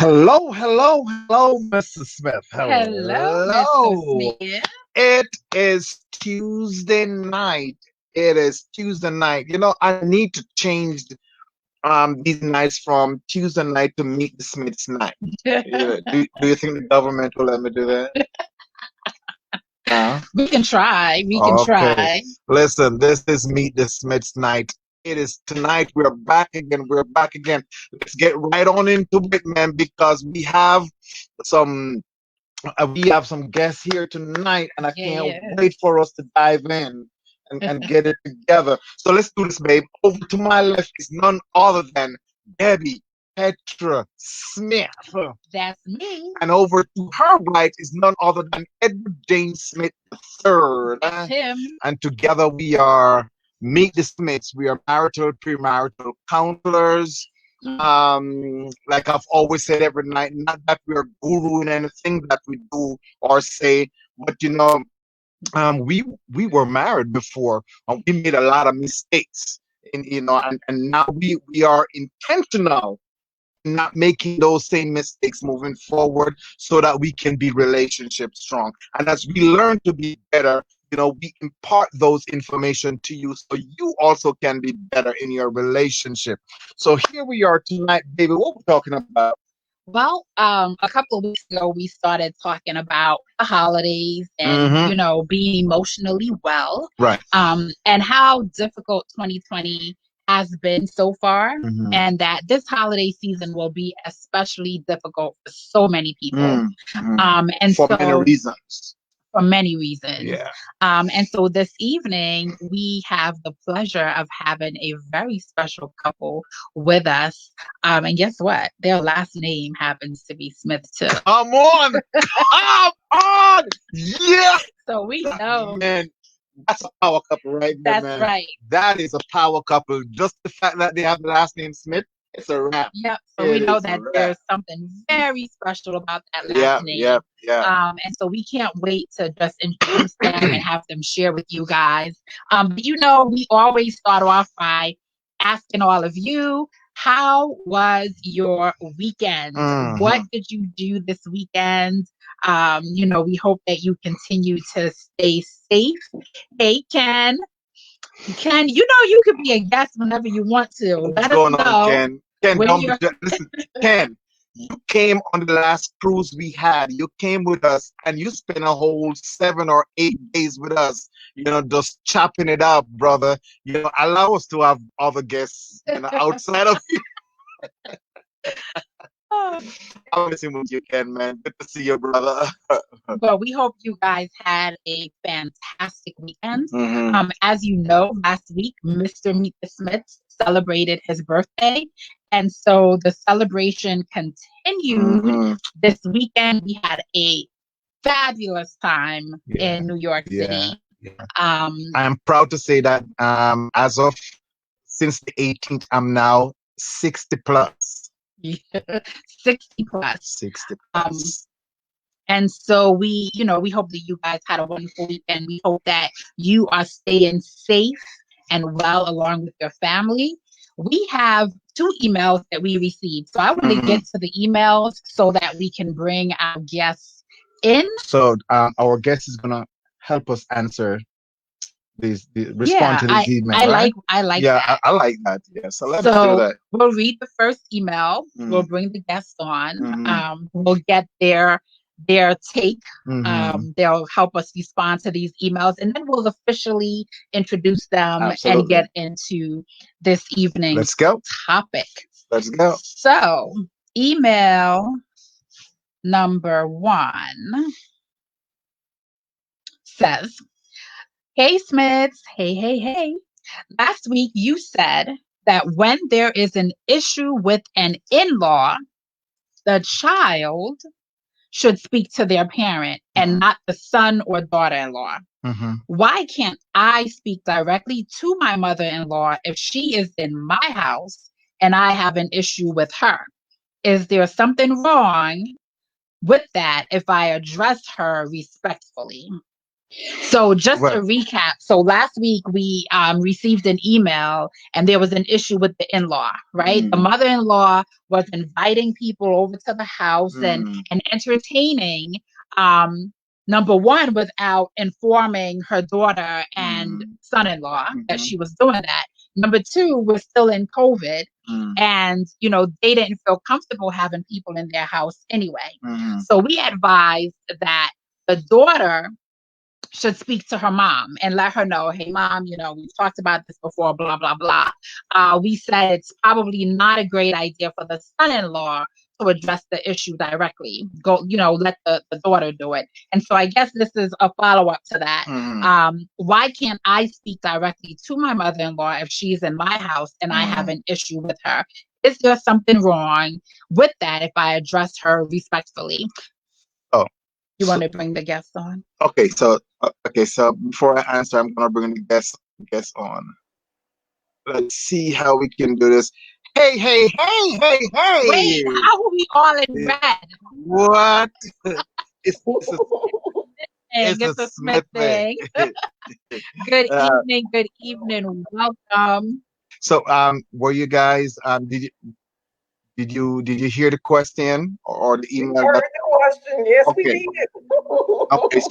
Hello, hello, hello, Mrs. Smith. Hello, Mr. Hello. Smith. It is Tuesday night. It is Tuesday night. I need to change these nights from Tuesday night to Meet the Smiths night. Do you think the government will let me do that? Uh, We can try. We can okay. try. Listen, this is Meet the Smiths night. It is tonight. We're back again. We're back again. Let's get right on into it, man, because some we have some guests here tonight, and I can't Yeah. wait for us to dive in and get it together. So let's do this, babe. Over to my left is none other than Debbie Petra Smith. That's me. And over to her right is none other than Edward James Smith III. That's him. And together we are Meet the Smiths. We are marital, premarital counselors. Like I've always said every night, not that we are guru in anything that we do or say, but we were married before, and we made a lot of mistakes, and now we are intentional not making those same mistakes moving forward so that we can be relationship strong. And as we learn to be better, we impart those information to you so you also can be better in your relationship. So here we are tonight, baby. What we're talking about? Well, a couple of weeks ago, we started talking about the holidays and, Mm-hmm. being emotionally well, Right. and how difficult 2020 has been so far, Mm-hmm. and that this holiday season will be especially difficult for so many people. Mm-hmm. And For many so reasons. for many reasons. Yeah. And so this evening, we have the pleasure of having a very special couple with us. And guess what? Their last name happens to be Smith, too. Come on. Come on. Yeah. So we know. Man, that's a power couple right there, That's man. right. That is a power couple. Just the fact that they have the last name Smith, it's a wrap. Yep. So we It know is a that wrap. there's something very special about that Yeah, last name. yeah. And so we can't wait to just introduce them and have them share with you guys. But we always start off by asking all of you, how was your weekend? What Mhm. did you do this weekend? We hope that you continue to stay safe. Hey, Ken. Ken, you could be a guest whenever you want to. What's Let us going on, know Ken? Ken, when don't be you're. listen, Ken. You came on the last cruise we had. You came with us, and you spent a whole 7 or 8 days with us. Just chopping it up, brother. Allow us to have other guests, outside of I'm messing with you, Ken, man. Good to see you, brother. But we hope you guys had a fantastic weekend. Mhm. As you know, last week, Mr. Meet the Smiths celebrated his birthday. And so the celebration continued Mhm. this weekend. We had a fabulous time Yeah, in New York yeah, City. yeah. Um, I am proud to say that as of since the 18th, I'm now 60 plus. 60 plus. 60 Um, plus. And so we hope that you guys had a wonderful weekend. We hope that you are staying safe and well along with your family. We have 2 emails that we received. So I want to Mhm. get to the emails so that we can bring our guests in. So our guest is gonna help us answer respond Yeah, to this I email, I right? like I like Yeah, that. I like that. Yeah, so let's do So that. we'll read the first email. We'll Mhm. bring the guests on. Mhm. We'll get their take. Mhm. They'll help us respond to these emails, and then we'll officially introduce them and Absolutely. get into this evening's Let's go. topic. Let's go. So, email number 1 says, "Hey Smiths, hey. Last week you said that when there is an issue with an in-law, the child should speak to their parent and not the son or daughter-in-law. Mhm. Why can't I speak directly to my mother-in-law if she is in my house and I have an issue with her? Is there something wrong with that if I address her respectfully?" So just to Well, recap, so last week we received an email and there was an issue with the in-law, right? The mother-in-law was inviting people over to the house and entertaining, number one, without informing her daughter and son-in-law that she was doing that. Number two, we're still in COVID. And, they didn't feel comfortable having people in their house anyway. So we advised that the daughter should speak to her mom and let her know, hey, mom, we've talked about this before, blah, blah, blah. We said it's probably not a great idea for the son-in-law to address the issue directly. Go, let the daughter do it. And so I guess this is a follow-up to that. Why can't I speak directly to my mother-in-law if she's in my house and I have an issue with her? Is there something wrong with that if I address her respectfully? Oh, you want to bring the guest on? Okay, so before I answer, I'm gonna bring the guest on. Let's see how we can do this. Hey, hey, hey, hey, hey! Wait, how are we all in red? What? It's a Smith thing. Good evening, welcome. So, were you guys did you hear the question or the email? We heard the question. Yes, okay. We did. Okay,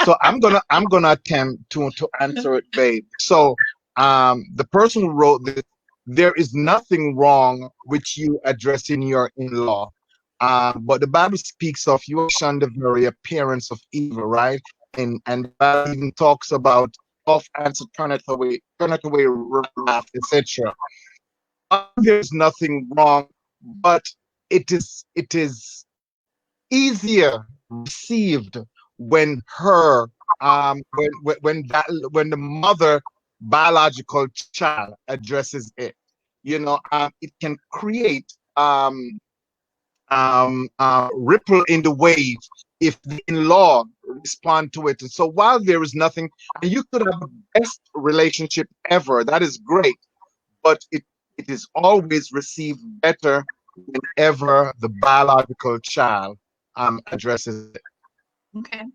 so I'm gonna attempt to answer it, babe. So, the person who wrote this, there is nothing wrong with you addressing your in-law, but the Bible speaks of you shun the very appearance of evil, right? And the Bible even talks about off answer, turn it away, wrath, etc. There's nothing wrong, but it is easier received when her when the mother biological child addresses it. It can create ripple in the wave if the in-law respond to it. So while there is nothing, and you could have the best relationship ever, that is great, but it is always received better whenever the biological child addresses it. Okay.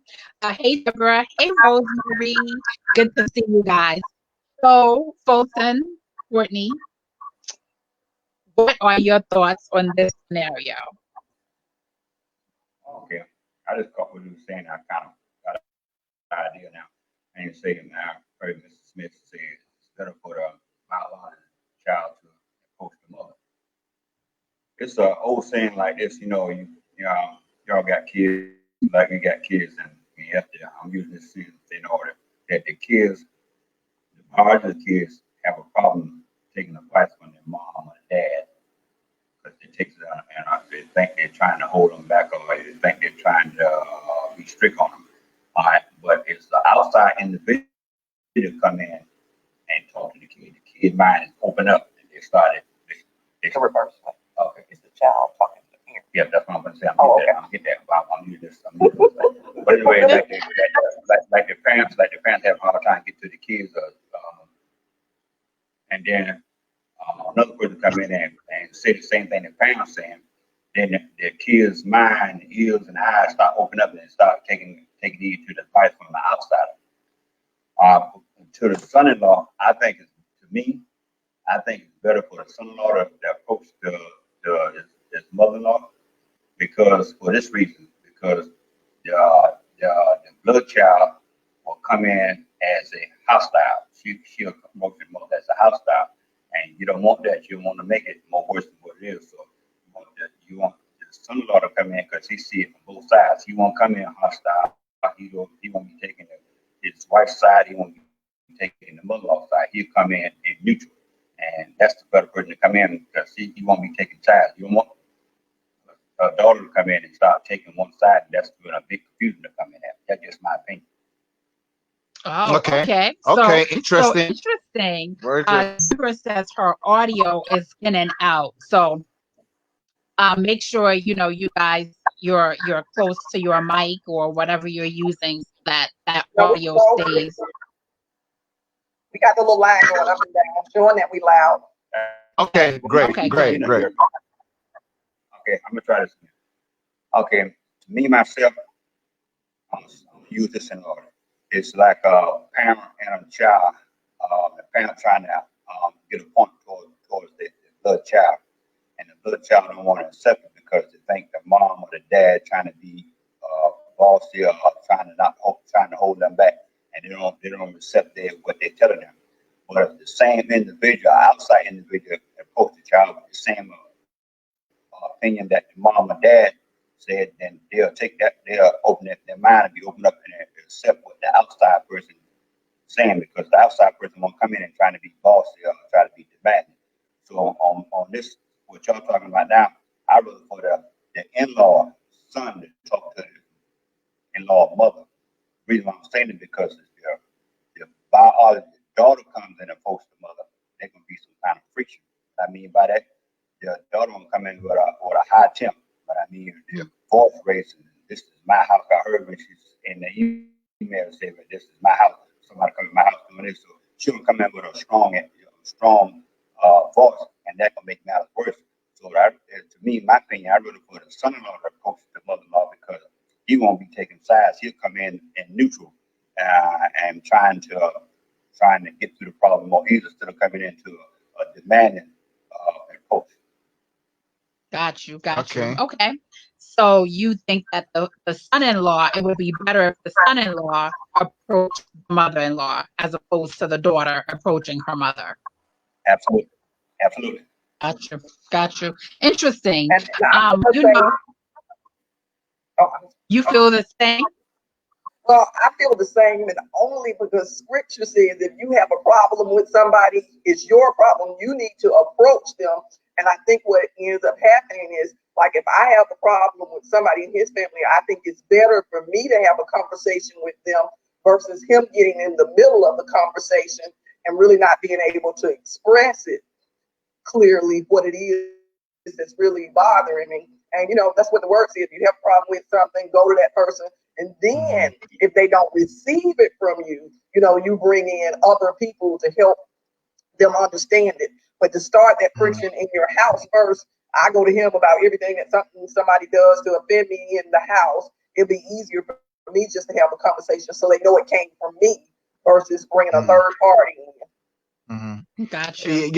Hey, Deborah. Hey, Rosemary. Good to see you guys. So, Fulton, Courtney, what are your thoughts on this scenario? Okay. I just got what you were saying. I kind of got an idea now. I ain't saying now. I heard Mr. Smith say it's better for the biological child to approach the mother. It's an old saying like this, y'all got kids, like we got kids, and we have to, I'm using this sentence in order that the biological kids have a problem taking advice from their mom or dad, because it takes them, and they think they're trying to hold them back, or they think they're trying to be strict on them. All right, but it's the outside individual come in and talk to the kid. The kid mind is open up, and they started. It's a reverse. Okay, it's the child talking to the parent. Yeah, that's what I'm gonna say. I'm gonna get that. I'm using this. But anyway, like the parents have a hard time get to the kids, and then another person come in and say the same thing the parents saying. Then the kids' mind, ears, and eyes start opening up and start taking heed to the advice from the outsider. To the son-in-law, I think it's better for the son-in-law to approach his mother-in-law, because for this reason, because the blood child will come in as a hostile. She'll approach the mother as a hostile, and you don't want that. You want to make it more worse than what it is. So you want the son-in-law to come in because he see it from both sides. He won't come in hostile. He won't be taking his wife's side. He won't be taking the mother-in-law's side. He'll come in neutral. And that's the better person to come in, because he won't be taking sides. You don't want a daughter to come in and start taking one side, and that's when a big confusion to come in at. That's just my opinion. Oh, okay. Okay, interesting. So interesting. Deborah says her audio is in and out. So make sure you guys you're close to your mic or whatever you're using, so that audio stays. We got the little line going up and down, showing that we loud. Okay, great. Okay, I'm gonna try this again. Okay, me myself, I'm gonna use this in order. it's like a parent and a child. The parent trying to get a point towards the blood child, and the blood child don't want to accept it because they think the mom or the dad trying to be bossy or trying to hold them back, and they don't accept what they're telling them. But if the same individual, outside individual, approach the child with the same opinion that the mom or dad said, then they'll open their mind and be open up and accept what the outside person saying, because the outside person won't come in and trying to be bossy or try to be demanding. So on this, what y'all talking about now, I really for the in-law son to talk to the in-law mother. The reason why I'm saying it because if the biological daughter comes in and approaches the mother, there can be some kind of friction. What I mean by that, the daughter will come in with a high temp. But I mean, the voice raising, this is my house. I heard when she's in the email say, but this is my house. Somebody come in my house doing this. So she will come in with a strong voice, and that will make matters worse. So to me, my opinion, I really put the son-in-law to approach the mother-in-law because he won't be taking sides. He'll come in neutral and trying to get through the problem more easily instead of coming into a demanding approach. Got you. Okay. Okay. So you think that the son-in-law, it would be better if the son-in-law approached the mother-in-law as opposed to the daughter approaching her mother. Absolutely. Got you. Interesting. And I'm gonna say, You feel the same? well, I feel the same, and only because scripture says if you have a problem with somebody, it's your problem. You need to approach them. And I think what ends up happening is, like, if I have a problem with somebody in his family, I think it's better for me to have a conversation with them versus him getting in the middle of the conversation and really not being able to express it clearly what it is that's really bothering me. And that's what the word says. If you have a problem with something, go to that person. And then if they don't receive it from you, you bring in other people to help them understand it. But to start that friction in your house first, I go to him about everything that somebody does to offend me in the house. It'd be easier for me just to have a conversation so they know it came from me versus bringing a third party in. Gotcha.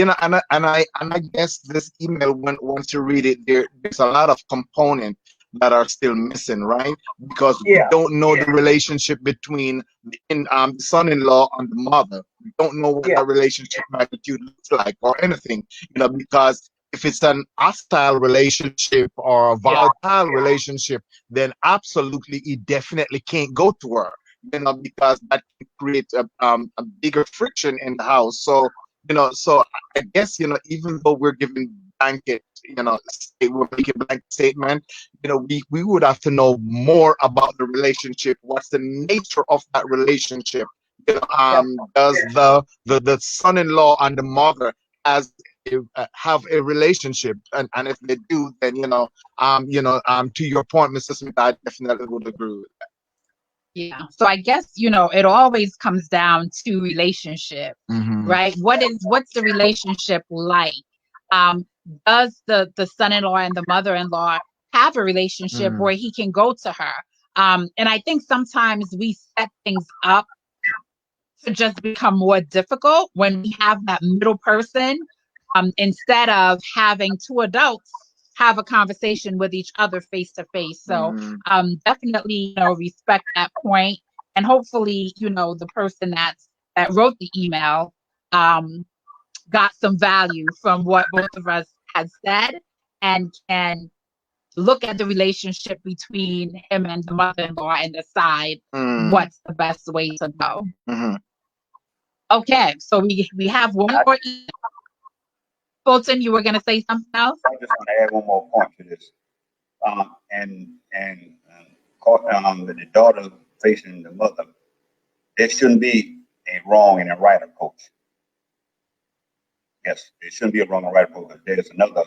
And I guess this email, once you read it, there's a lot of components that are still missing, right? Because we don't know the relationship between the son-in-law and the mother. We don't know what that relationship magnitude looks like or anything, because if it's an hostile relationship or a volatile relationship, then absolutely it definitely can't go to her, because that can create a bigger friction in the house. So so I guess even though we're giving blanket, we're making blanket statement, we would have to know more about the relationship. What's the nature of that relationship? Does the son-in-law and the mother have a relationship, and if they do, then to your point, Mr. Smith, I definitely would agree with that. Yeah. So I guess, it always comes down to relationship, right? What's the relationship like? Does the son-in-law and the mother-in-law have a relationship where he can go to her? And I think sometimes we set things up to just become more difficult when we have that middle person, instead of having two adults have a conversation with each other face to face. So definitely, respect that point. And hopefully, the person that wrote the email got some value from what both of us had said and can look at the relationship between him and the mother-in-law and decide what's the best way to go. Okay, so we have one more email. Fulton, you were going to say something else? I just want to add one more point to this. With the daughter facing the mother, there shouldn't be a wrong and a right approach. Yes, there shouldn't be a wrong and right approach. There's another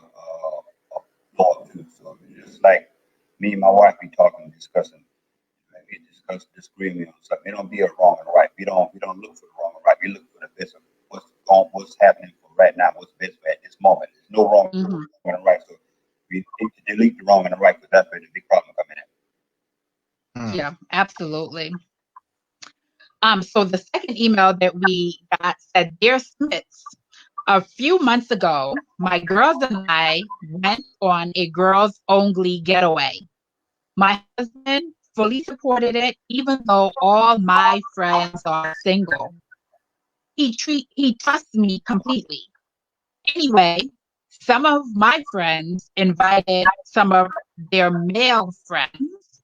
law too. So it's like me and my wife be talking, discussing, disagreeing on something. It don't be a wrong and right. We don't look for the wrong and right. We look for the best of what's happening for right now, what's best for at this moment. There's no wrong and right. So we need to delete the wrong and the right, because that's where the big problem coming in. Yeah, absolutely. So the second email that we got said, Dear Smiths, a few months ago, my girls and I went on a girls only getaway. My husband fully supported it, even though all my friends are single. He trusts me completely. Anyway, some of my friends invited some of their male friends,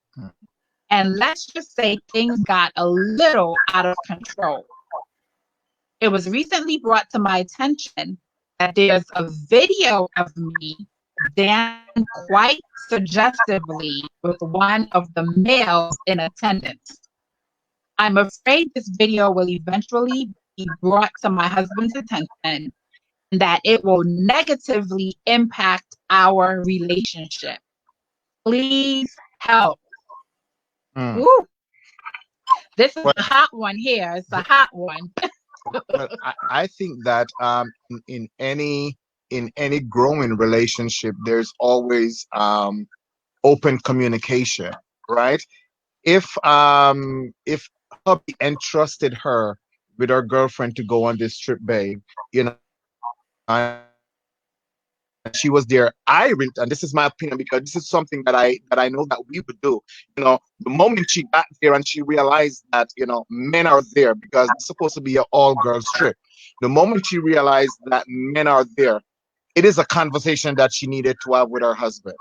and let's just say things got a little out of control. It was recently brought to my attention that there's a video of me dancing quite suggestively with one of the males in attendance. I'm afraid this video will eventually be brought to my husband's attention and that it will negatively impact our relationship. Please help. Mm. Woo. This is Well, a hot one here. It's a hot one. well, I think that in any growing relationship, there's always open communication, right? If hubby entrusted her with her girlfriend to go on this trip, babe, you know, and she was there irate, and this is my opinion because this is something that I know that we would do. You know, the moment she got there and she realized that, you know, men are there because it's supposed to be an all girls trip. The moment she realized that men are there, it is a conversation that she needed to have with her husband.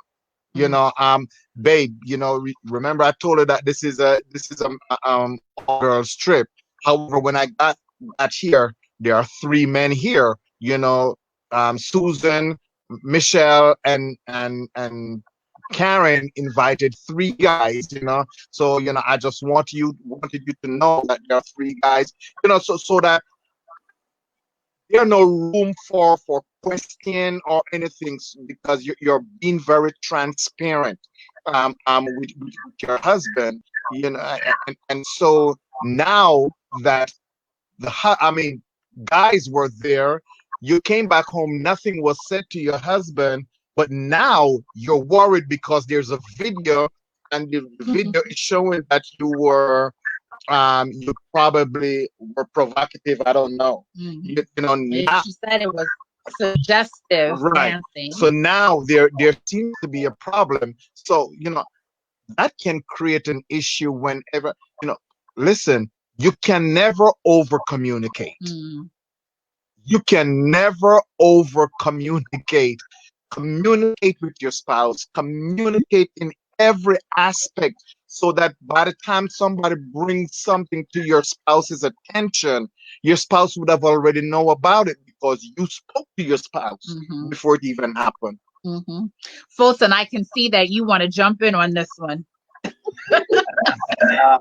You know, babe, you know, remember I told her that this is a all girls trip. However, when I got here, there are three men here. You know, Susan, Michelle, and Karen invited three guys. You know, so you know, I just wanted you to know that there are three guys. You know, so that there's no room for question or anything because you're being very transparent with your husband, you know, and so now that I mean, guys were there, you came back home, nothing was said to your husband, but now you're worried because there's a video, and the video is showing that you probably were provocative. I don't know. You know, now, She said it was suggestive right. dancing. So now there seems to be a problem. So, you know, that can create an issue whenever, you know, listen, you can never over communicate. You can never over communicate. Communicate with your spouse, communicate in every aspect so that by the time somebody brings something to your spouse's attention, your spouse would have already know about it because you spoke to your spouse before it even happened. Fulton, I can see that you want to jump in on this one. I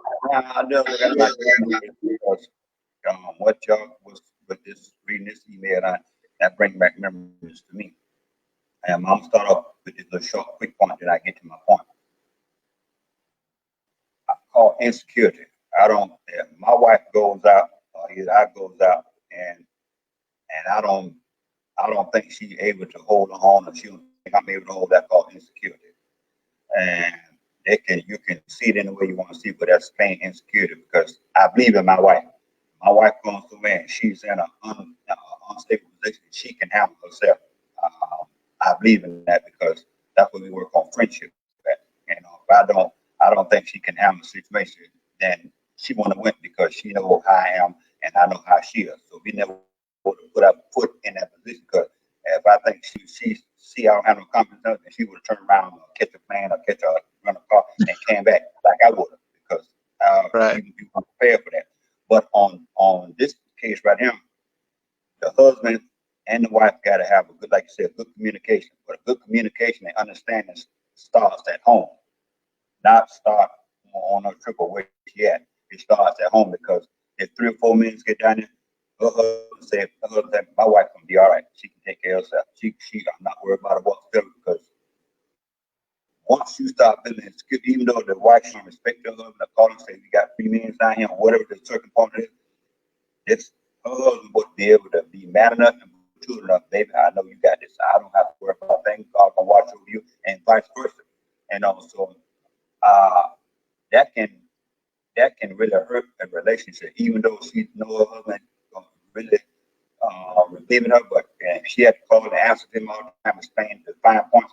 know what I like because what y'all was with this reading this email, that bring back memories to me. And I'm start off with this little short, quick point that I get to my point. I call insecurity. I don't. If my wife goes out, or either I goes out, and I don't think she's able to hold on, or she don't think I'm able to hold that called insecurity. And you can see it in the way you want to see it, but that's plain insecurity because I believe in my wife. My wife goes through, man, she's in an unstable position. She can handle herself. I believe in that because that's what we work on friendship. You know, if I don't think she can handle the situation, then she want to win because she know how I am and I know how she is. So we never would have put our foot in that position because if I think she see how I handle confidence, and she would have turned around or catch a plane or run a car and came back like I would have because Right. you weren't prepared for that. But on this case right here, the husband and the wife got to have a good, like you said, good communication. But a good communication and understanding starts at home, not start on a trip or where she at. It starts at home because if 3 or 4 minutes get down there, her husband said, my wife can be all right. She can take care of herself. I'm not worried about her what's feeling because once you start feeling insecure, even though the wife don't respect her husband, I call and say, we got 3 minutes down here, or whatever the circumstance is, it's her husband would be able to be mad enough and mature enough, baby, I know you got this. I don't have to worry about things. God can watch over you and vice versa. And also, that can that can really hurt a relationship, even though she know her husband really relieving her, but she had to call and answer him all the time, explain the fine points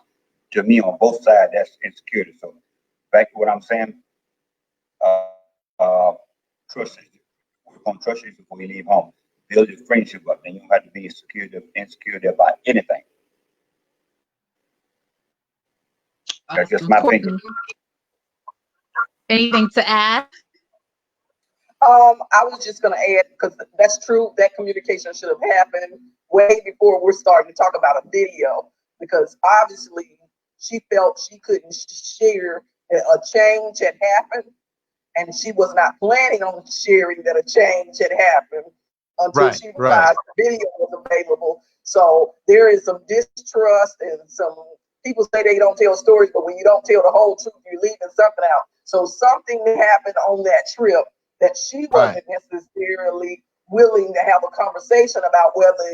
to me on both sides. That's insecurity. So back to what I'm saying, uh, uh, trust issues. Work on trust issues before you leave home. Build your friendship up, and you don't have to be insecure about anything. That's just my opinion. Anything to add? I was just going to add, because that's true, that communication should have happened way before we're starting to talk about a video, because obviously she felt she couldn't share a change had happened, and she was not planning on sharing that a change had happened until she realized the video was available. So there is some distrust, and some people say they don't tell stories, but when you don't tell the whole truth, you're leaving something out. So something happened on that trip that she wasn't necessarily willing to have a conversation about, whether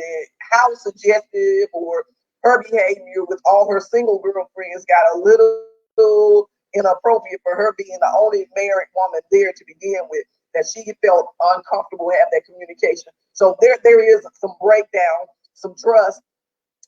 how suggestive or her behavior with all her single girlfriends got a little inappropriate for her being the only married woman there to begin with, that she felt uncomfortable to have that communication. So there is some breakdown, some trust,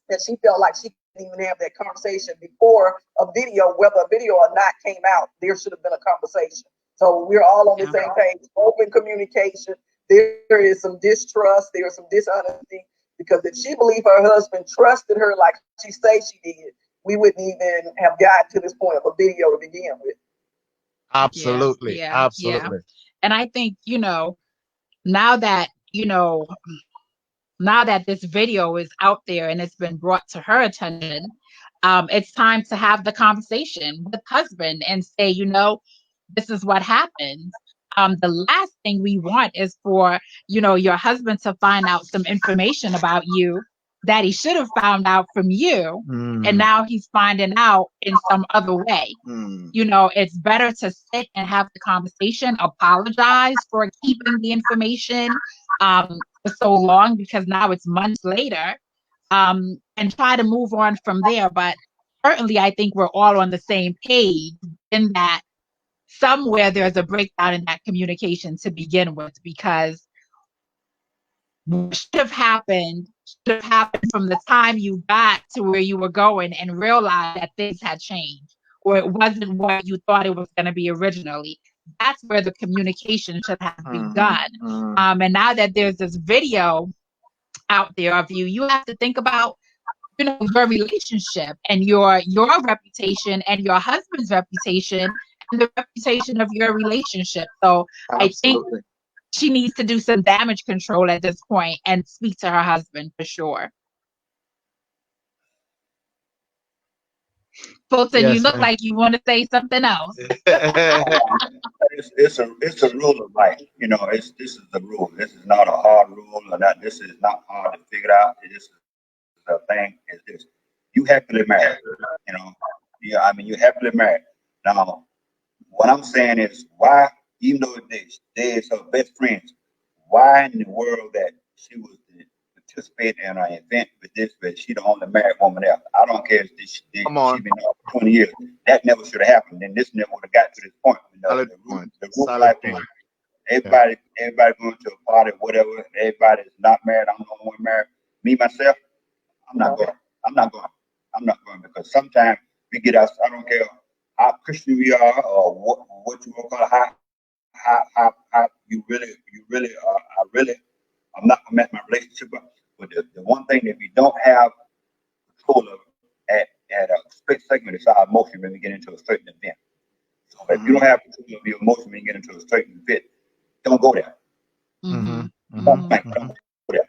that she felt like she couldn't even have that conversation before a video, whether a video or not came out. There should have been a conversation. So we're all on the same page, open communication. There is some distrust, there is some dishonesty, because if she believed her husband trusted her like she say she did, we wouldn't even have gotten to this point of a video to begin with. Absolutely. Absolutely. Yeah. And I think, now that this video is out there and it's been brought to her attention, it's time to have the conversation with husband and say, this is what happens. The last thing we want is for, your husband to find out some information about you that he should have found out from you. And now he's finding out in some other way. It's better to sit and have the conversation, apologize for keeping the information for so long, because now it's months later, and try to move on from there. But certainly I think we're all on the same page in that somewhere there's a breakdown in that communication to begin with, because what should have happened from the time you got to where you were going and realized that things had changed, or it wasn't what you thought it was going to be originally. That's where the communication should have begun. And now that there's this video out there of you, you have to think about your relationship and your reputation and your husband's reputation and the reputation of your relationship. So I think she needs to do some damage control at this point and speak to her husband for sure. Fulton, you look like you want to say something else. It's a rule of life. This is the rule. This is not a hard rule, or not. This is not hard to figure out. This is the thing. Is this? You happily married. You happily married. Now, what I'm saying is, why, even though they is her best friends, why in the world that she was participating in an event with this, but she the only married woman there? I don't care if she been out for 20 years. That never should have happened. Then this never would have got to this point. The rule life thing. Everybody going to a party, whatever. Everybody is not married. I'm the only one married. Me, myself, I'm not going because sometimes we get out. I don't care how Christian we are or what you want to call it, how you really I'm not gonna mess my relationship up. But the one thing that we don't have control of at a split segment is our emotion when we get into a certain event. So if you don't have control of your emotion when you get into a certain event, don't go there. Don't go there.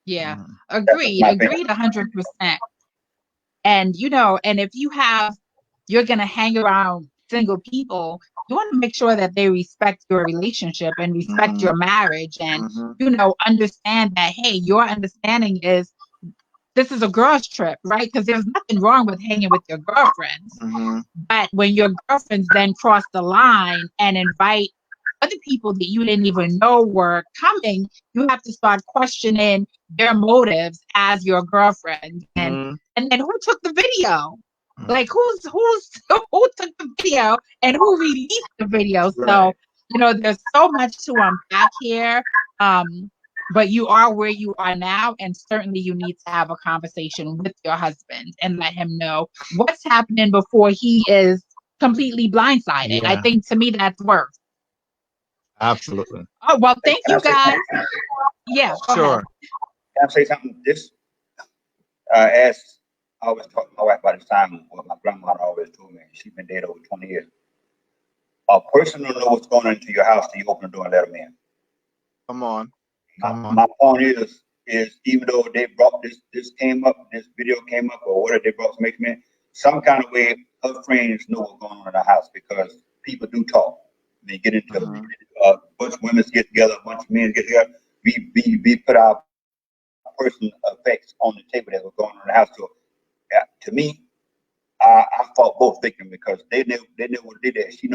Yeah, agreed 100%. And and if you're gonna hang around single people, you want to make sure that they respect your relationship and respect your marriage, and understand that, hey, your understanding is this is a girl's trip, right? Because there's nothing wrong with hanging with your girlfriends. But when your girlfriends then cross the line and invite other people that you didn't even know were coming, you have to start questioning their motives as your girlfriend. And then who took the video? Like who took the video and who released the video? So, Right. there's so much to unpack here. But you are where you are now, and certainly you need to have a conversation with your husband and let him know what's happening before he is completely blindsided. I Yeah, think to me that's work. absolutely. Oh, well, thank Can I you say guys. something? Yeah, go ahead. Sure. Can I say something? This, as I always talk to my wife about this time, what my grandmother always told me, she's been dead over 20 years. A person don't know what's going on into your house till you open the door and let them in. Come on. Come on. My point is even though they brought this came up, this video came up, or whatever they brought some information, some kind of way her friends know what's going on in the house because people do talk. They get into a bunch of women get together, a bunch of men get together. We put our personal effects on the table that was going on in the house. So to me, I fought both victims because they knew what did that. She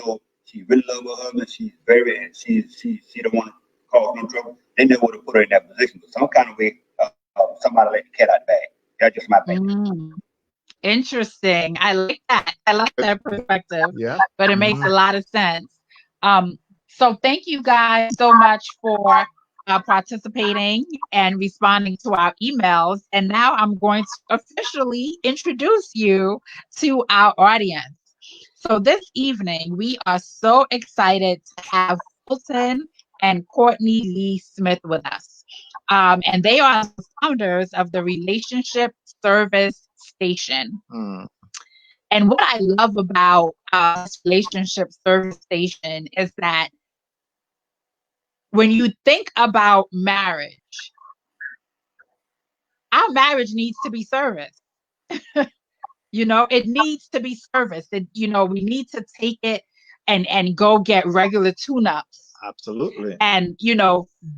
really loved her husband. She's very she don't want to cause no trouble. They knew what to put her in that position. But some kind of way, somebody let the cat out the bag. That's just my opinion. Interesting. I like that. I like that perspective. Yeah. But it makes a lot of sense. So thank you guys so much for participating and responding to our emails. And now I'm going to officially introduce you to our audience. So this evening, we are so excited to have Fulton and Courtney Lee Smith with us. And they are the founders of the Relationship Service Station. And what I love about this Relationship Service Station is that when you think about marriage, our marriage needs to be serviced. It needs to be serviced. We need to take it and go get regular tune-ups. Absolutely. And,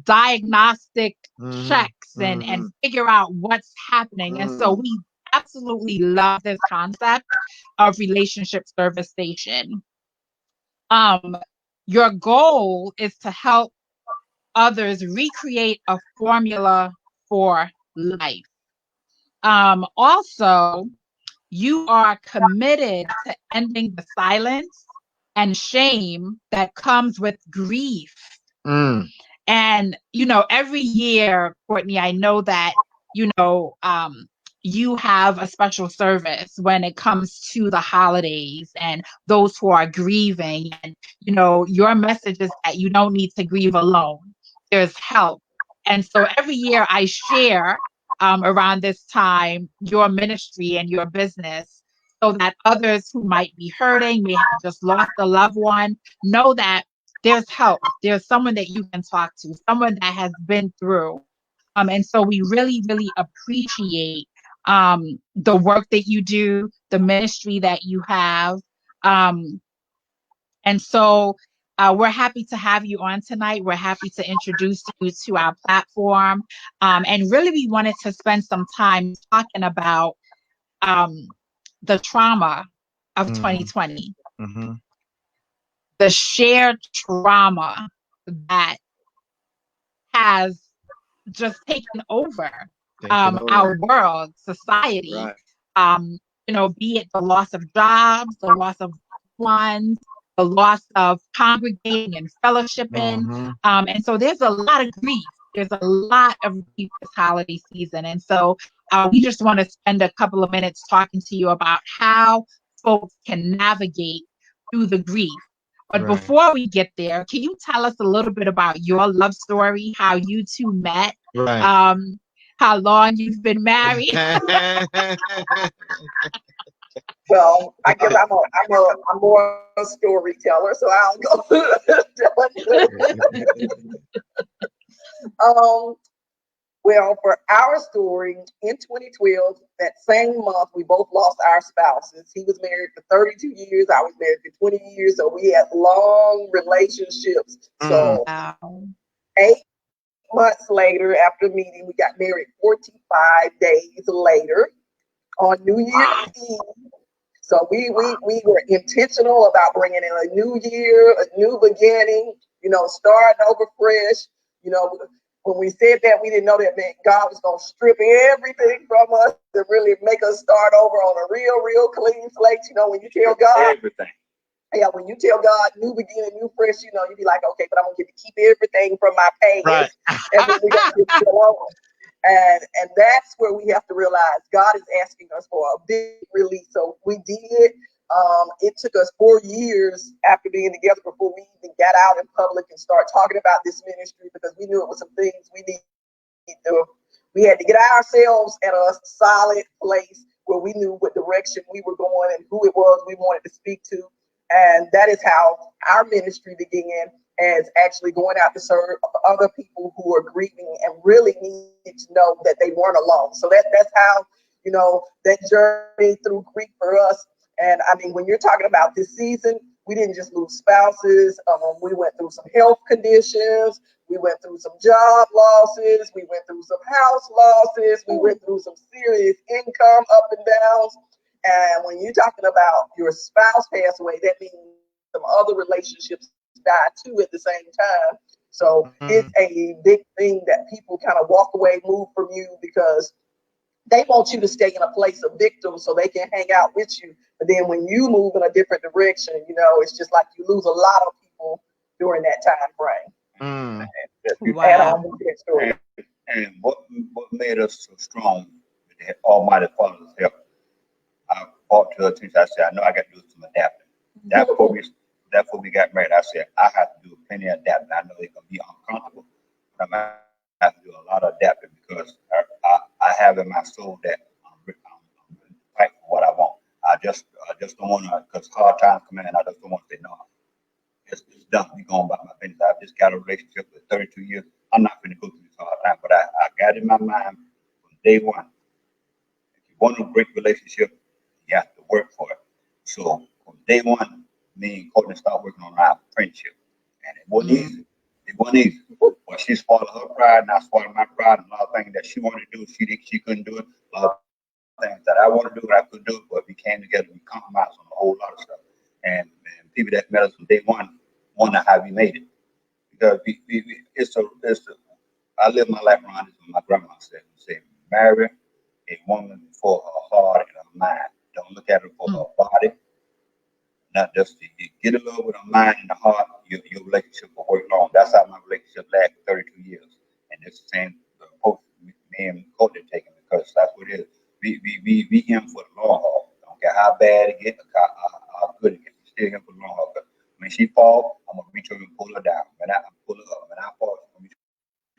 diagnostic checks and figure out what's happening. And so we absolutely love this concept of Relationship Service Station. Your goal is to help others recreate a formula for life. Also, you are committed to ending the silence and shame that comes with grief. And, every year, Courtney, I know that, you have a special service when it comes to the holidays and those who are grieving. And, your message is that you don't need to grieve alone. There's help. And so every year I share around this time your ministry and your business so that others who might be hurting, may have just lost a loved one, know that there's help. There's someone that you can talk to, someone that has been through. And so we really, really appreciate the work that you do, the ministry that you have. And so we're happy to have you on tonight. We're happy to introduce you to our platform. And really, we wanted to spend some time talking about the trauma of 2020. The shared trauma that has just taken over our world, society. Right. Be it the loss of jobs, the loss of ones, the loss of congregating and fellowshipping. And so there's a lot of grief. There's a lot of grief this holiday season. And so we just want to spend a couple of minutes talking to you about how folks can navigate through the grief. But before we get there, can you tell us a little bit about your love story, how you two met, how long you've been married? Well, I guess I'm more a storyteller, so I'll go. Well, for our story, in 2012, that same month, we both lost our spouses. He was married for 32 years. I was married for 20 years. So we had long relationships. So 8 months later, after meeting, we got married 45 days later on New Year's Eve. So we were intentional about bringing in a new year, a new beginning, starting over fresh, when we said that, we didn't know that meant God was going to strip everything from us to really make us start over on a real clean slate. You know, when you tell God everything. Yeah, when you tell God new beginning, new fresh, you know, you be like, okay, but I'm gonna get to keep everything from my past. Right. And then we got to get along. And that's where we have to realize God is asking us for a big release. So we did. It took us 4 years after being together before we even got out in public and start talking about this ministry, because we knew it was some things we needed to do. We had to get ourselves at a solid place where we knew what direction we were going and who it was we wanted to speak to. And that is how our ministry began, as actually going out to serve other people who are grieving and really need to know that they weren't alone. So that's how, you know, that journey through grief for us. And I mean, when you're talking about this season, we didn't just lose spouses. We went through some health conditions. We went through some job losses. We went through some house losses. We went through some serious income up and downs. And when you're talking about your spouse pass away, that means some other relationships die too at the same time. So it's a big thing that people kind of walk away, move from you, because they want you to stay in a place of victim so they can hang out with you. But then when you move in a different direction, you know, it's just like you lose a lot of people during that time frame. Wow. And what made us so strong with the Almighty Father's help, I fought to her teacher. I said, I know I got to do some adapting. Before we got married, I said, I have to do plenty of adapting. I know it's going to be uncomfortable, but I'm going to have to do a lot of adapting, because I have in my soul that I'm fighting for what I want. I just don't want to, because hard times come in, I just don't want to say, no, it's done. We're going about my business. I've just got a relationship for 32 years. I'm not going to go through this hard time, but I got in my mind from day one, if you want a great relationship, you have to work for it. So from day one, me and Courtney started working on our friendship, and it wasn't easy. It wasn't easy. But she swallowed her pride, and I swallowed my pride, and a lot of things that she wanted to do, she couldn't do it. A lot of things that I wanted to do, I couldn't do it, but we came together, we compromised on a whole lot of stuff. And people that met us from day one wonder how we made it, because I live my life around this. My grandma said, marry a woman for her heart and her mind. Don't look at her for her body. Not just to get in love with her mind and the heart, your relationship will work long. That's how my relationship lasted 32 years. And it's the same approach me and Courtney taking, because that's what it is. We in for the long haul. Don't care how bad it gets, how good it gets. We still in for the long haul. But when she falls, I'm gonna reach over and pull her down. When I pull her up, when I fall, I'm gonna reach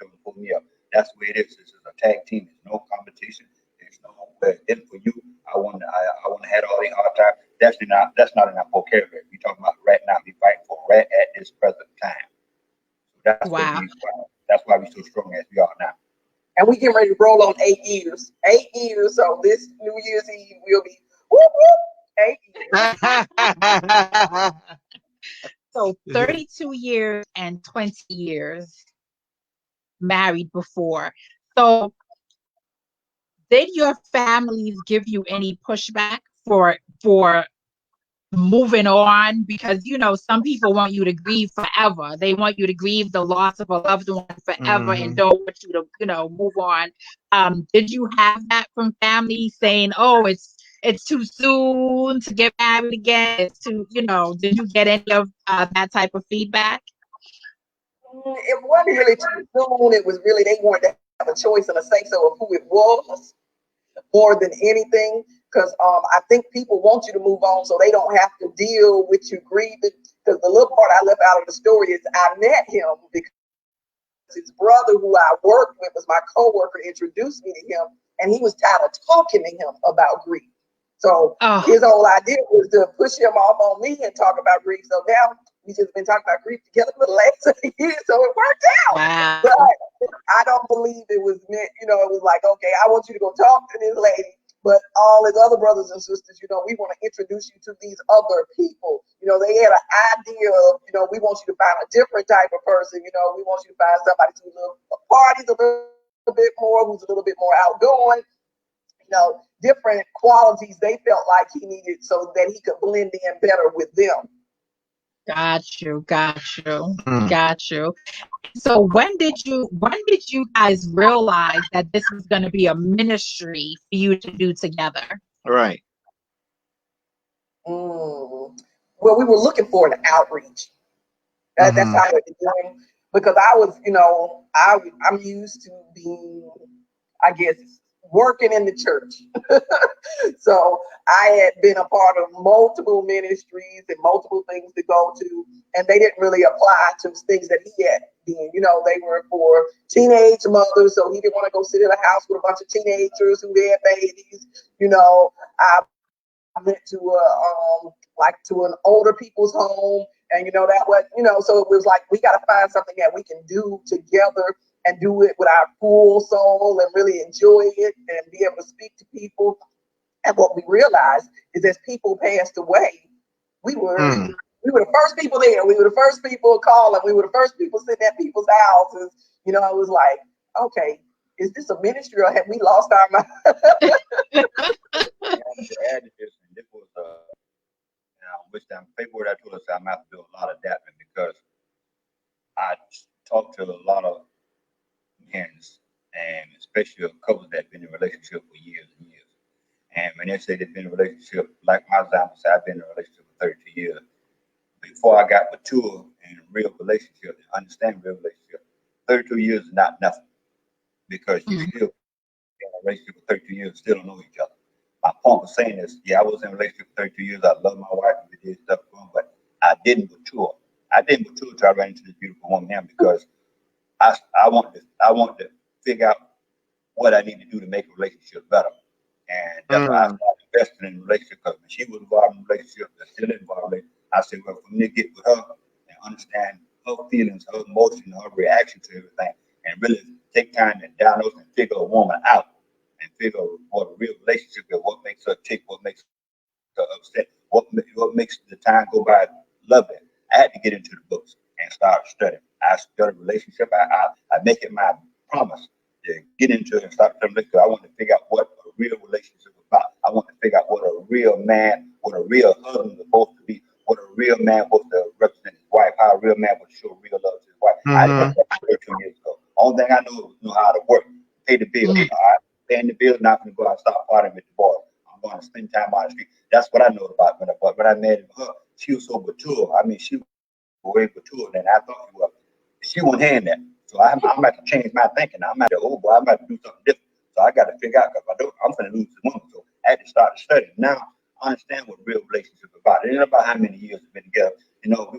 over and pull me up. That's the way it is. This is a tag team. There's no competition. There's no then for you. I want to have all these hard times. That's not in our vocabulary. We talking about right now. We fight for right at this present time. So that's that's why we're so strong as we are now. And we getting ready to roll on 8 years. 8 years. So this New Year's Eve will be whoop, whoop, 8 years. So 32 years and 20 years married before. So did your families give you any pushback for moving on? Because, you know, some people want you to grieve forever. They want you to grieve the loss of a loved one forever and don't want you to, you know, move on. Did you have that from family saying, oh, it's too soon to get married again? It's too, you know, did you get any of that type of feedback? It wasn't really too soon. It was really, they wanted to have a choice and a say-so of who it was more than anything. Because I think people want you to move on so they don't have to deal with you grieving. Because the little part I left out of the story is I met him because his brother, who I worked with, was my coworker, introduced me to him, and he was tired of talking to him about grief. So his whole idea was to push him off on me and talk about grief. So now we just been talking about grief together for the last 7 years, so it worked out. Wow. But I don't believe it was meant, you know, it was like, okay, I want you to go talk to this lady, but all his other brothers and sisters, you know, we want to introduce you to these other people. You know, they had an idea of, you know, we want you to find a different type of person. You know, we want you to find somebody who parties a little bit more, who's a little bit more outgoing. You know, different qualities they felt like he needed so that he could blend in better with them. Got you. So when did you guys realize that this was going to be a ministry for you to do together? Right. Mm. Well, we were looking for an outreach. That's Mm-hmm. how it began. Because I was, I'm used to being, I guess, working in the church. So I had been a part of multiple ministries and multiple things to go to, and they didn't really apply to things that he had been. They were for teenage mothers, so he didn't want to go sit in a house with a bunch of teenagers who had babies. I went to to an older people's home, and that was so it was like we got to find something that we can do together and do it with our full soul and really enjoy it and be able to speak to people. And what we realized is as people passed away, we were Mm. we were the first people there. We were the first people calling. We were the first people sitting at people's houses. It was like, okay, is this a ministry or have we lost our mind? And to add to this, and this was, which time February I told us I'm have to do a lot of adapting because I talked to a lot of men, and especially couples that have been in a relationship for years and years. And when they say they've been in a relationship, like my example, say I've been in a relationship for 32 years. Before I got mature in a real relationship, and understand real relationship, 32 years is not nothing because you Mhm. still in a relationship for 32 years, still don't know each other. My point was saying is, yeah, I was in a relationship for 32 years. I love my wife and we did stuff wrong, but I didn't mature. I didn't mature till I ran into this beautiful woman now because I want to figure out what I need to do to make a relationship better. And that's why I Mm. started investing in a relationship because when she was involved in a relationship, that's still involved in, I said, well, for me to get with her and understand her feelings, her emotions, her reaction to everything, and really take time to diagnose and figure a woman out and figure what a real relationship is, what makes her tick, what makes her upset, what makes the time go by lovely. I had to get into the books and start studying. I studied relationship. I make it my promise to get into it and start studying because I want to figure out what a real relationship is about. I want to figure out what a real man, what a real husband is supposed to be, what a real man was to represent his wife, how a real man would show real love to his wife. I didn't Mm-hmm. know that 2 years ago. Only thing I know how to work, pay the bills. Mhm. All right, paying the bills, not going to go out and start partying with the boys. I'm going to spend time on the street. That's what I know about when I met her. She was so mature. I mean, she was way mature than I thought she was. She won't hand that. So I'm about to change my thinking. I'm about to, oh boy, I'm about to do something different. So I got to figure out because I don't, I'm going to lose this woman. So I had to start studying. Now I understand what real relationship is about. It ain't about how many years we've been together.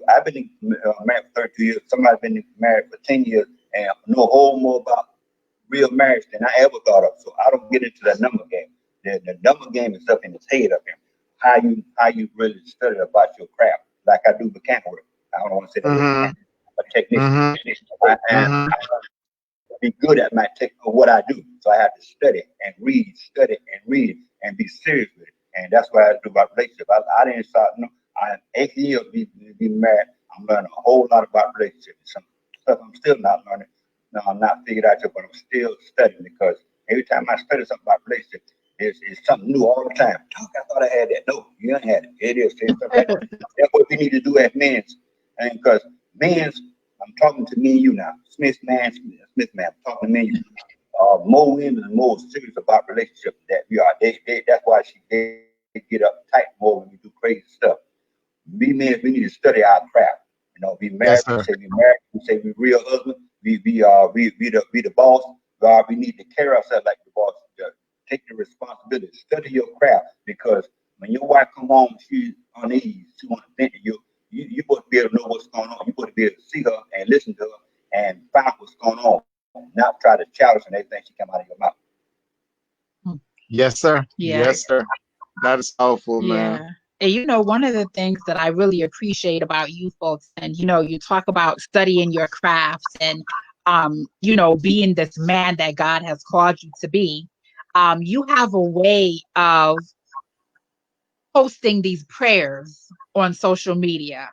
I've been married for 32 years. Somebody's been married for 10 years and know a whole more about real marriage than I ever thought of. So I don't get into that number game. The number game is up in his head up here. How you really study about your craft, like I do mechanic work. I don't want to say that word, Mm-hmm. a technician. Mm-hmm. And Mm-hmm. be good at my tech of what I do. So I have to study and read, and be serious with it. And that's what I do about relationship. I didn't start. I'm 8 years be married. I'm learning a whole lot about relationships. Some stuff I'm still not learning. No, I'm not figured out yet, but I'm still studying because every time I study something about relationships, it's something new all the time. Talk, I thought I had that. No, you ain't had it. It is. It's stuff like that. That's what we need to do as men. And because men's I'm talking to me and you now. Smith man, Smith man. I'm talking to me and you. More women are more serious about relationships that we are. That's why they get uptight more when we do crazy stuff. We men, we need to study our craft. Be Yes, married. We sir. say we married. We say we real husband. We the boss. God, we need to carry ourselves like the boss. Take the responsibility. Study your craft because when your wife come home, she's uneasy. She want to vent to you. You supposed to be able to know what's going on. You supposed to be able to see her and listen to her and find what's going on. Not try to challenge and everything she come out of your mouth. Yes, sir. Yeah. Yes, sir. That is powerful, man. Yeah. And one of the things that I really appreciate about you folks, and you talk about studying your craft and being this man that God has called you to be. You have a way of posting these prayers on social media.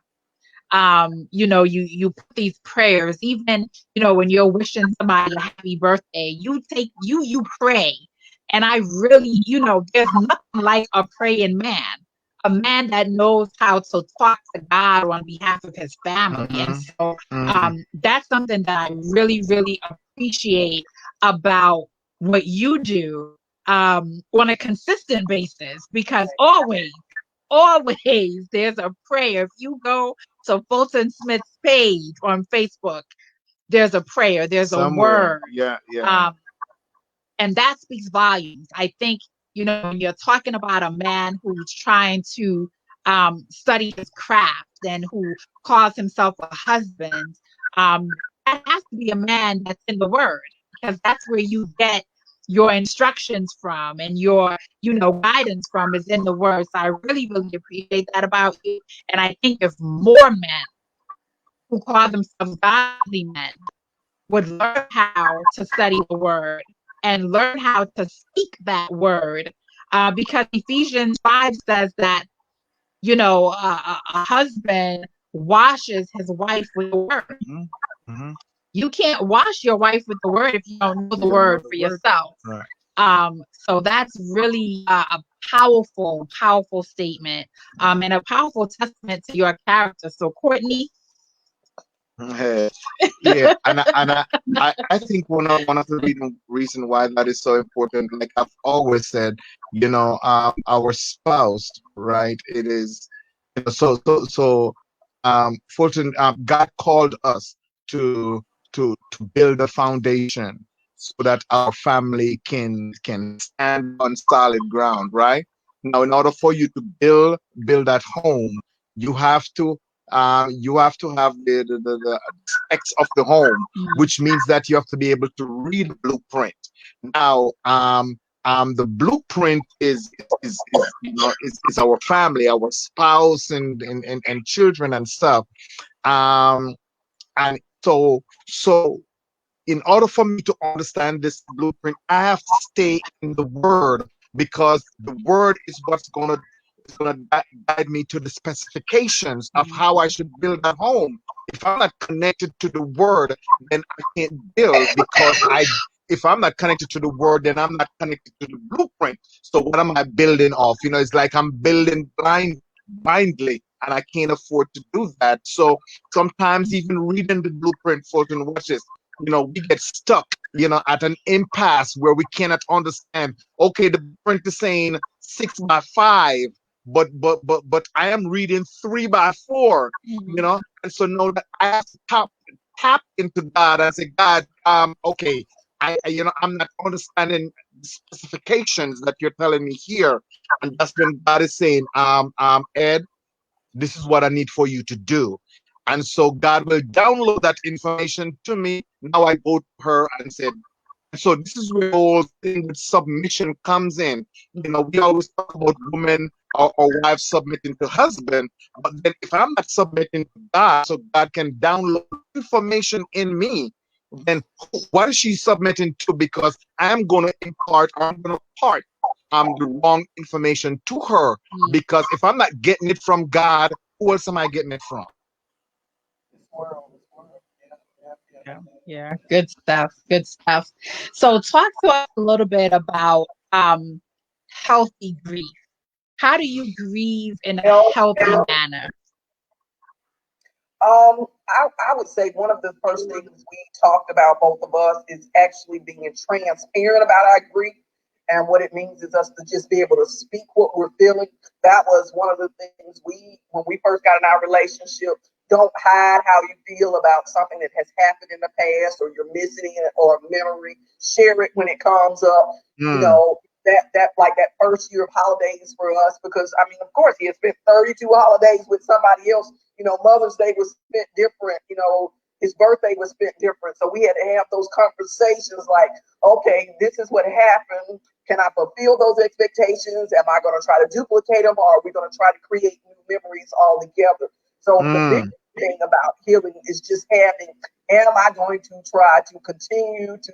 You put these prayers, even when you're wishing somebody a happy birthday, you pray. And I really, there's nothing like a praying man. a man that knows how to talk to God on behalf of his family. And so that's something that I really, really appreciate about what you do on a consistent basis, because always there's a prayer. If you go to Fulton Smith's page on Facebook, there's a prayer, there's somewhere. a word. Yeah. And that speaks volumes. I think, when you're talking about a man who's trying to study his craft and who calls himself a husband, that has to be a man that's in the word, because that's where you get your instructions from and your, guidance from is in the word. So I really, really appreciate that about you. And I think if more men who call themselves godly men would learn how to study the word and learn how to speak that word, because Ephesians 5 says that, a husband washes his wife with the word. You can't wash your wife with the word if you don't know the word for yourself. Right. So that's really a powerful, powerful statement, and a powerful testament to your character. So, Courtney. Yeah, and I think one of the reason why that is so important, like I've always said, our spouse, right? It is, so Fulton, God called us to build a foundation so that our family can stand on solid ground, right? Now, in order for you to build that home, you have to have the specs of the home, which means that you have to be able to read the blueprint. Now, the blueprint is our family, our spouse, and children and stuff. And so in order for me to understand this blueprint, I have to stay in the word, because the word is what's gonna guide me to the specifications of how I should build that home. If I'm not connected to the word, then I can't build, because if I'm not connected to the word, then I'm not connected to the blueprint. So what am I building off? It's like I'm building blindly, and I can't afford to do that. So sometimes even reading the blueprint, Fulton, watch this, we get stuck, at an impasse where we cannot understand. Okay, the blueprint is saying 6x5, but I am reading 3x4, and so know that I have to tap into God and say, God, okay, I'm not understanding the specifications that you're telling me here. And that's when God is saying, Ed, this is what I need for you to do. And so God will download that information to me. Now I go to her and said, so this is where the whole thing with submission comes in. We always talk about women or wives submitting to husband, but then if I'm not submitting to God, so God can download information in me, then what is she submitting to? Because I'm going to impart the wrong information to her. Because if I'm not getting it from God, who else am I getting it from? Yeah, good stuff. Good stuff. So talk to us a little bit about healthy grief. How do you grieve in a healthy manner? I would say one of the first things we talked about, both of us, is actually being transparent about our grief. And what it means is us to just be able to speak what we're feeling. That was one of the things when we first got in our relationship, don't hide how you feel about something that has happened in the past, or you're missing it, or memory. Share it when it comes up. That like that first year of holidays for us, because of course he had spent 32 holidays with somebody else. Mother's Day was spent different. His birthday was spent different. So we had to have those conversations like, okay, this is what happened. Can I fulfill those expectations? Am I going to try to duplicate them, or are we going to try to create new memories all together? So the big thing about healing is just am I going to try to continue to,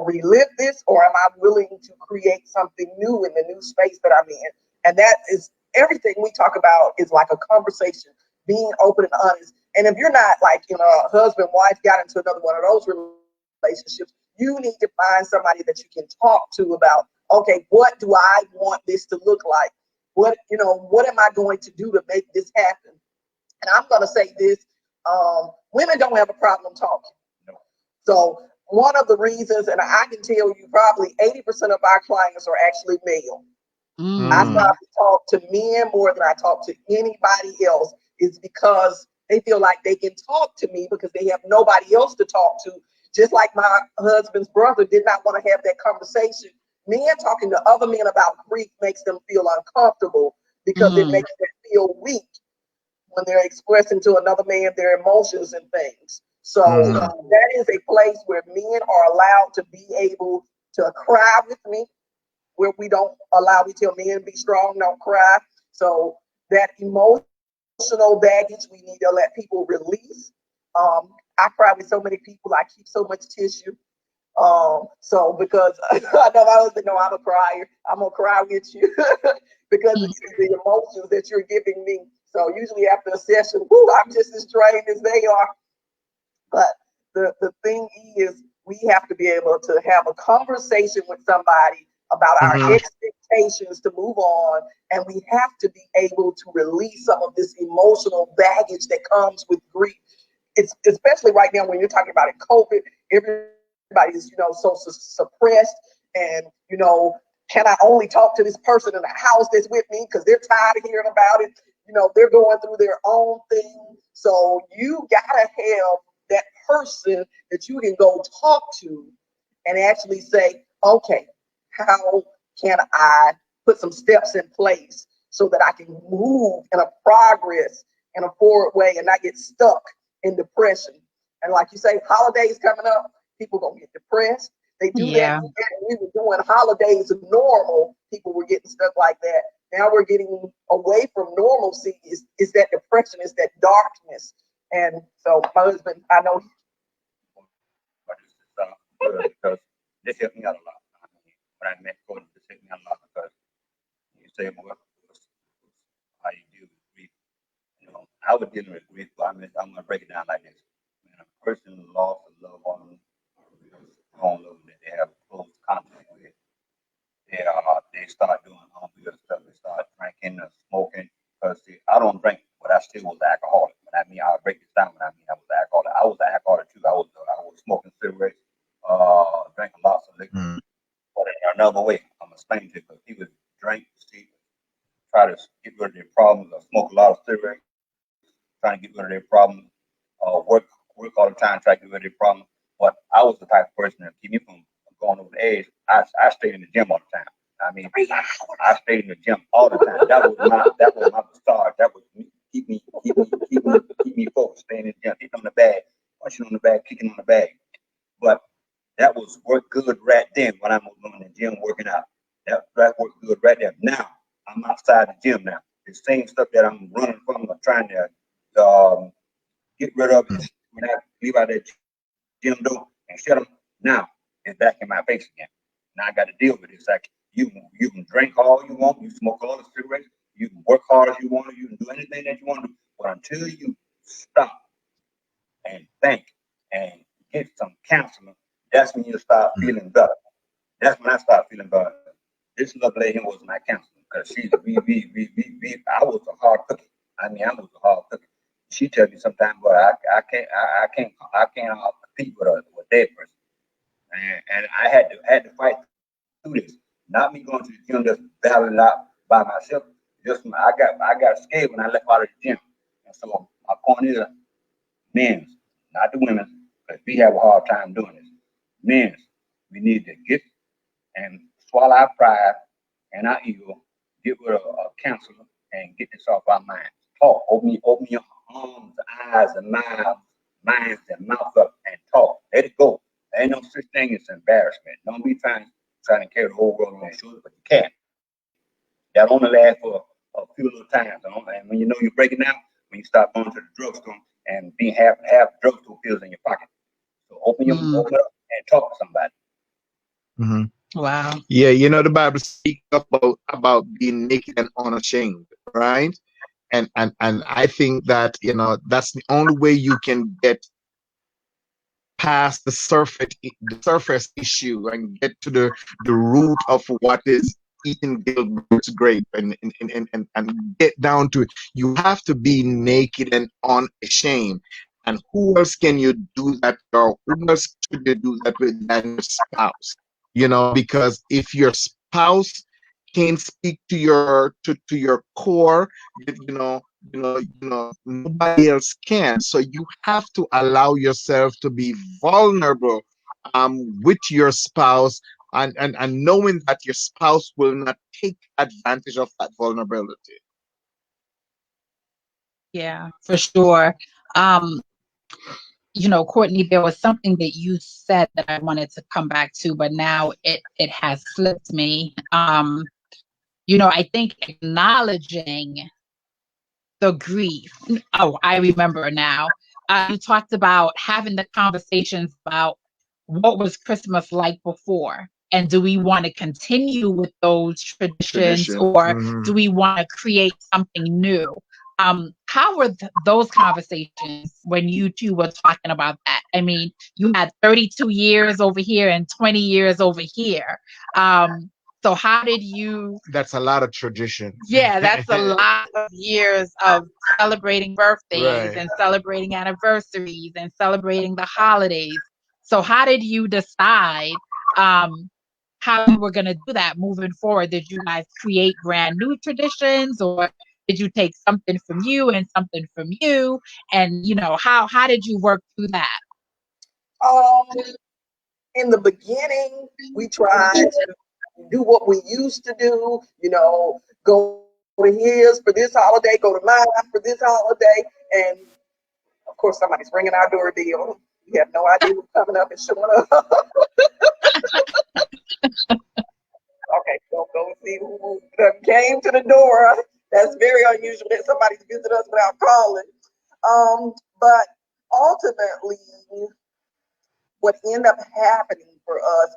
relive this, or am I willing to create something new in the new space that I'm in? And that is everything we talk about is like a conversation, being open and honest. And if you're not like, husband, wife, got into another one of those relationships, you need to find somebody that you can talk to about, okay, what do I want this to look like? what am I going to do to make this happen? And I'm going to say this, women don't have a problem talking. No. So one of the reasons, and I can tell you probably 80% of our clients are actually male. I probably talk to men more than I talk to anybody else, is because they feel like they can talk to me because they have nobody else to talk to. Just like my husband's brother did not want to have that conversation. Men talking to other men about grief makes them feel uncomfortable because it makes them feel weak when they're expressing to another man their emotions and things. So that is a place where men are allowed to be able to cry with me, where we tell men be strong, don't cry. So that emotional baggage, we need to let people release. I cry with so many people, I keep so much tissue. So because I know my husband know I'm a crier, I'm gonna cry with you because it's the emotions that you're giving me. So usually after a session, I'm just as drained as they are. But the thing is, we have to be able to have a conversation with somebody about our expectations to move on, and we have to be able to release some of this emotional baggage that comes with grief. It's especially right now when you're talking about it, COVID, everybody's so suppressed, and can I only talk to this person in the house that's with me because they're tired of hearing about it. They're going through their own thing. So you gotta have that person that you can go talk to and actually say, okay, how can I put some steps in place so that I can move in a progress in a forward way and not get stuck in depression? And like you say, holidays coming up, people gonna get depressed. They do that. We were doing holidays normal, people were getting stuck like that. Now we're getting away from normalcy. Is that depression, is that darkness. And so my husband, I know because this helped me out a lot. When I met Courtney, this helped me out a lot because you say, well, how you deal with grief. I was dealing with grief, but I'm going to break it down like this. When a person lost a loved one, strong love that they have close contact with, they start doing unreal stuff. They start drinking or smoking. Because I don't drink, but I still was an alcoholic. I'll break this down. I was an alcoholic. I was an alcoholic too. I was smoking cigarettes, drinking lots of liquor. But in another way, I'm explaining to you, because he would drink, try to get rid of their problems, or smoke a lot of cigarettes, trying to get rid of their problems, work all the time, try to get rid of their problems. But I was the type of person that keep me from going over the edge. I stayed in the gym all the time. I stayed in the gym all the time. That was my star. That was me. Keep me focused, staying in the gym, hitting on the bag, punching on the bag, kicking on the bag. But that was work good right then when I was in the gym working out. That worked good right there. Now I'm outside the gym now. The same stuff that I'm running from, I'm trying to get rid of it when I leave out that gym door and shut them. Now it's back in my face again. Now I got to deal with it. It's like you can drink all you want, you smoke all the cigarettes, you can work hard as you want to, you can do anything that you want to do. But until you stop and think and get some counseling, that's when you start feeling better. That's when I start feeling better. This lovely lady was my counselor because she's I was a hard cookie. I was a hard cookie. She tells me sometimes, well, I can't compete with a dead person. And I had to fight through this. Not me going to the gym just battling out by myself. Just I got scared when I left out of the gym. And so my point is, men, not the women, because we have a hard time doing this. Men, we need to get and swallow our pride and our ego, get with a counselor and get this off our minds. Talk, open your arms, eyes, and minds and mouth up and talk. Let it go. There ain't no such thing as embarrassment. Don't be trying to carry the whole world on your shoulders, but you can't. That only lasts for a few little times. And when you know you're breaking down, when you start going to the drugstore and being have drugstore pills in your pocket. So open up and talk to somebody. Wow. Yeah, the Bible speaks about being naked and unashamed, right? And I think that that's the only way you can get past the surface issue and get to the root of what is eating Gilbert's grape and get down to it. You have to be naked and unashamed. And who else can you do that, or who else should you do that with than your spouse? Because if your spouse can't speak to your core, nobody else can. So you have to allow yourself to be vulnerable with your spouse, and knowing that your spouse will not take advantage of that vulnerability. Yeah, for sure. Um, Courtney, there was something that you said that I wanted to come back to, but now it has slipped me. I think acknowledging the grief. Oh, I remember now. You talked about having the conversations about what was Christmas like before, and do we want to continue with those traditions, Tradition. or do we want to create something new? How were those conversations when you two were talking about that? I mean, you had 32 years over here and 20 years over here. So how did you? That's a lot of tradition. Yeah, that's a lot of years of celebrating birthdays Right. and celebrating anniversaries and celebrating the holidays. So how did you decide how you were going to do that moving forward? Did you guys create brand new traditions, or did you take something from you and something from you? And how did you work through that? In the beginning, we tried to do what we used to do, go to his for this holiday, go to mine for this holiday. And of course, somebody's ringing our doorbell. We have no idea who's coming up and showing up. Okay, so go see who came to the door. That's very unusual that somebody's visit us without calling. But ultimately, what ended up happening for us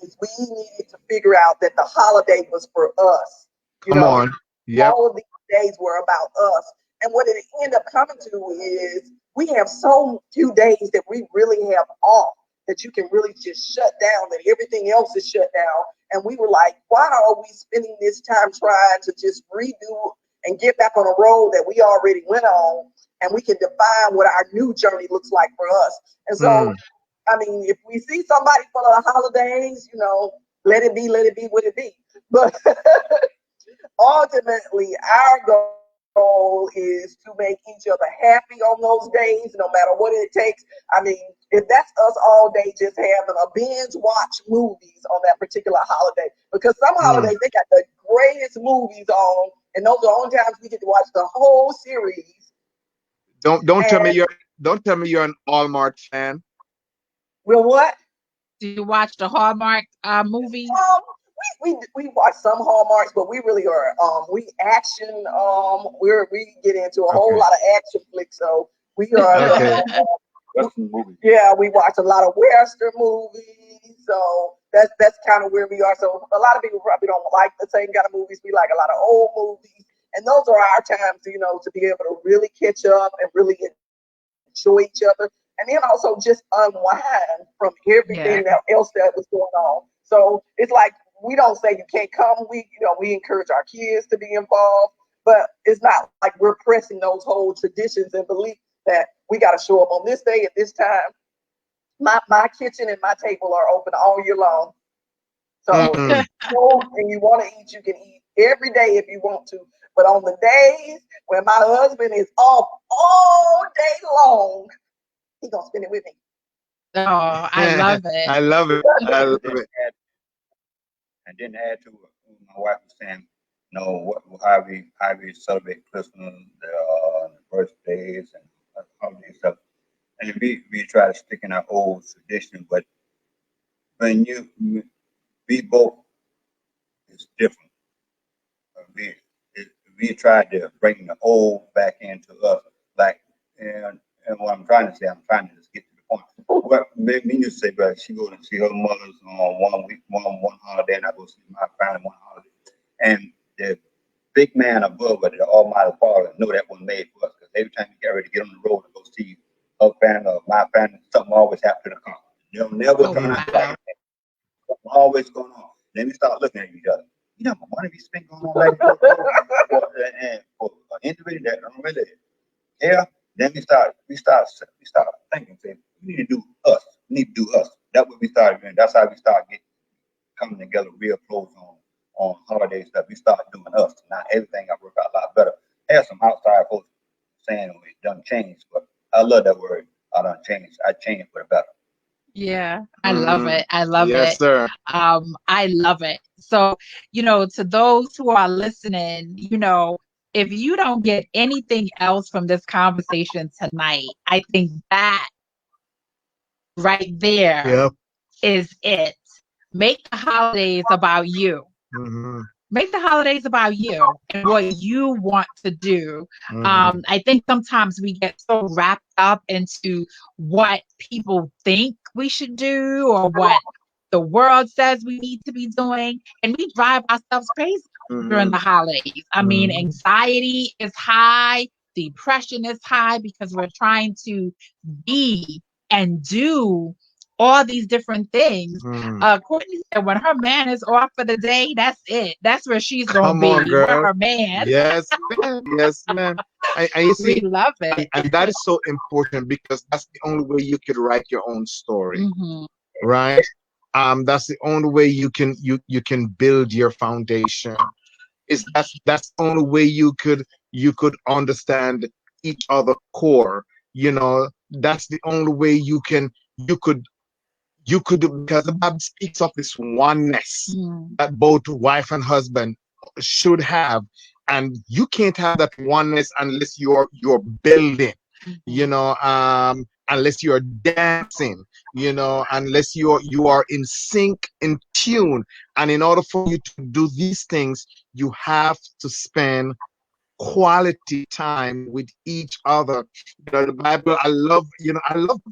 is we needed to figure out that the holiday was for us. Come on. Yep. All of these days were about us. And what it ended up coming to is we have so few days that we really have off, that you can really just shut down, that everything else is shut down. And we were like, why are we spending this time trying to just redo and get back on a road that we already went on, and we can define what our new journey looks like for us? And so, I mean, if we see somebody for the holidays, let it be what it be. But ultimately, our goal is to make each other happy on those days, no matter what it takes. I mean, if that's us all day just having a binge watch movies on that particular holiday, because some holidays they got the greatest movies on, and those are the only times we get to watch the whole series. Don't tell me you're an Hallmark fan. Well, what? Do you watch the Hallmark movies? We watch some Hallmarks, but we really are we action we get into a whole lot of action flicks, so we are yeah, we watch a lot of Western movies, so that's kind of where we are. So a lot of people probably don't like the same kind of movies. We like a lot of old movies, and those are our times, to be able to really catch up and really enjoy each other, and then also just unwind from everything else that was going on. So it's like, we don't say you can't come. We encourage our kids to be involved, but it's not like we're pressing those whole traditions and beliefs that we got to show up on this day at this time. My kitchen and my table are open all year long. So and you want to eat, you can eat every day if you want to. But on the days when my husband is off all day long, he's gonna spend it with me. Oh, I love it. I love it. I love it. And then add to what my wife was saying, how we celebrate Christmas, the birthdays and holiday stuff. And we try to stick in our old tradition, but when we both, it's different. We tried to bring the old back into us, and what I'm trying to say, I'm trying to just get to the point. What made me just say, but she goes and see her mother's on one holiday, and I go see my family one holiday. And the big man above her, the Almighty Father, know that was made for us, because every time we get ready to get on the road to go see her family or my family, something always happens to the car. They'll never turn out right. Something always going on. Then we start looking at each other. You know, how much money we spend going on back and forth and for an individual that don't really care. Then we start thinking, say, we need to do us. We need to do us. That's what we started doing. That's how we start coming together real close on holiday stuff. We start doing us. Now everything I work out a lot better. There's some outside folks saying it done changed, but I love that word. I done changed. I changed for the better. Yeah, I love it. I love Yes, it. sir. I love it. So, to those who are listening, if you don't get anything else from this conversation tonight, I think that right there Yep. is it. Make the holidays about you. Mm-hmm. Make the holidays about you and what you want to do. Mm-hmm. I think sometimes we get so wrapped up into what people think we should do or what the world says we need to be doing, and we drive ourselves crazy during the holidays. I mean, Mhm. anxiety is high, depression is high because we're trying to be and do all these different things. Courtney said when her man is off for the day, that's it. That's where she's gonna Come on, be with girl. her man. Yes, man. Yes, man. And you We see, love it. and that is so important because that's the only way you could write your own story, Mhm. right? That's the only way you can build your foundation. That's the only way you could understand each other core. That's the only way you could because the Bible speaks of this oneness that both wife and husband should have, and you can't have that oneness unless you're building, unless you're dancing, unless you are in sync, in tune. And in order for you to do these things, you have to spend quality time with each other. The Bible, I love the